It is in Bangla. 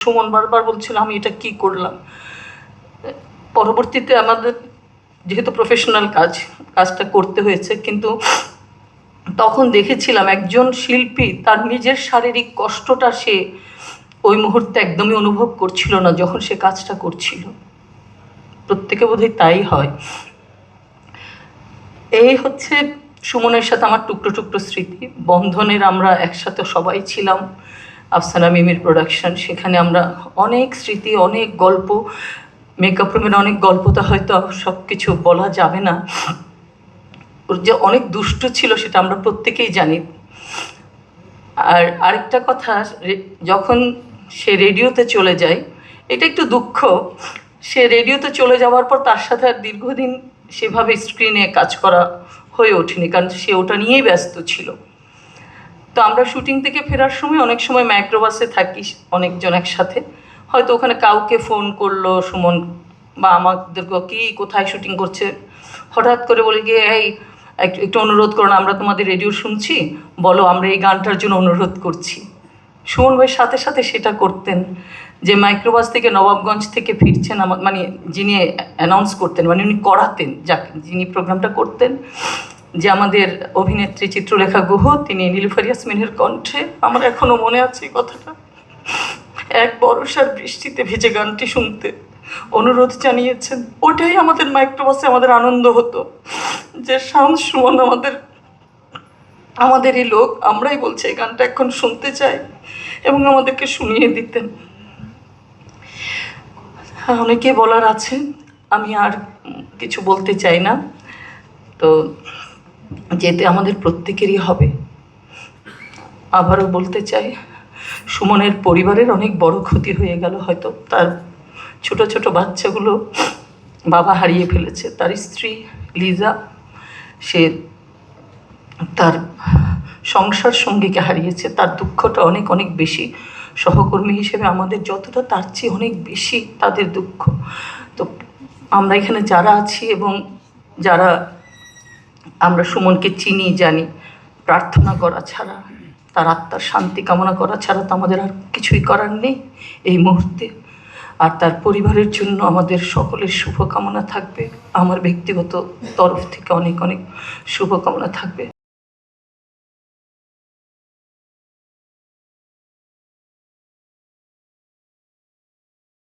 সুমন বারবার বলছিল আমি এটা কি করলাম। পরবর্তীতে আমাদের যেহেতু প্রফেশনাল কাজটা করতে হয়েছে, কিন্তু তখন দেখেছিলাম একজন শিল্পী তার নিজের শারীরিক কষ্টটা সে ওই মুহূর্তে একদমই অনুভব করছিল না যখন সে কাজটা করছিল। প্রত্যেকে বোধহয় তাই হয়। এই হচ্ছে সুমনের সাথে আমার টুকরো টুকরো স্মৃতি। বন্ধনের আমরা একসাথে সবাই ছিলাম, আফসানা মিমির প্রোডাকশন। সেখানে আমরা অনেক স্মৃতি, অনেক গল্প, মেকআপ রুমের অনেক গল্পটা হয়তো সব কিছু বলা যাবে না। ওর যে অনেক দুষ্ট ছিল সেটা আমরা প্রত্যেকেই জানি। আর আরেকটা কথা, যখন সে রেডিওতে চলে যায়, এটা একটু দুঃখ, সে রেডিওতে চলে যাওয়ার পর তার সাথে আর দীর্ঘদিন সেভাবে স্ক্রিনে কাজ করা হয়ে ওঠেনি, কারণ সে ওটা নিয়েই ব্যস্ত ছিল। তো আমরা শুটিং থেকে ফেরার সময় অনেক সময় মাইক্রোবাসে থাকি অনেকজন একসাথে, হয়তো ওখানে কাউকে ফোন করলো সুমন বা আমাদেরকে, কি কোথায় শুটিং করছে, হঠাৎ করে বলে গিয়ে এই একটু অনুরোধ করো না, আমরা তোমাদের রেডিও শুনছি, বলো আমরা এই গানটার জন্য অনুরোধ করছি। সুমন ভাই সাথে সাথে সেটা করতেন, যে মাইক্রোবাস থেকে নবাবগঞ্জ থেকে ফিরছেন, মানে যিনি অ্যানাউন্স করতেন, মানে উনি করাতেন, যিনি প্রোগ্রামটা করতেন, যে আমাদের অভিনেত্রী চিত্রলেখা গুহ, তিনি নীলুফার ইয়াসমিনের কণ্ঠে, আমার এখনও মনে আছে এই কথাটা, এক বর্ষার বৃষ্টিতে ভিজে গানটি শুনতে অনুরোধ জানিয়েছেন। ওটাই আমাদের মাইক্রোবাসে আমাদের আনন্দ হতো, যে শান্ত সুমন আমাদেরই লোক, আমরাই বলছি এই গানটা এখন শুনতে চাই, এবং আমাদেরকে শুনিয়ে দিতেন। অনেকে বলার আছে, আমি আর কিছু বলতে চাই না। তো যেতে আমাদের প্রত্যেকেরই হবে। আবারও বলতে চাই, সুমনের পরিবারের অনেক বড় ক্ষতি হয়ে গেল। হয়তো তার ছোট ছোট বাচ্চাগুলো বাবা হারিয়ে ফেলেছে, তার স্ত্রী লিজা সে তার সংসার সঙ্গীকে হারিয়েছে, তার দুঃখটা অনেক অনেক বেশি। সহকর্মী হিসেবে আমাদের যতটা, তার চেয়ে অনেক বেশি তাদের দুঃখ। তো আমরা এখানে যারা আছি এবং যারা আমরা সুমনকে চিনি জানি, প্রার্থনা করা ছাড়া, তার আত্মার শান্তি কামনা করা ছাড়া তো আমাদের আর কিছুই করার নেই এই মুহূর্তে। আর তার পরিবারের জন্য আমাদের সকলের শুভকামনা থাকবে, আমার ব্যক্তিগত তরফ থেকে অনেক অনেক শুভকামনা থাকবে।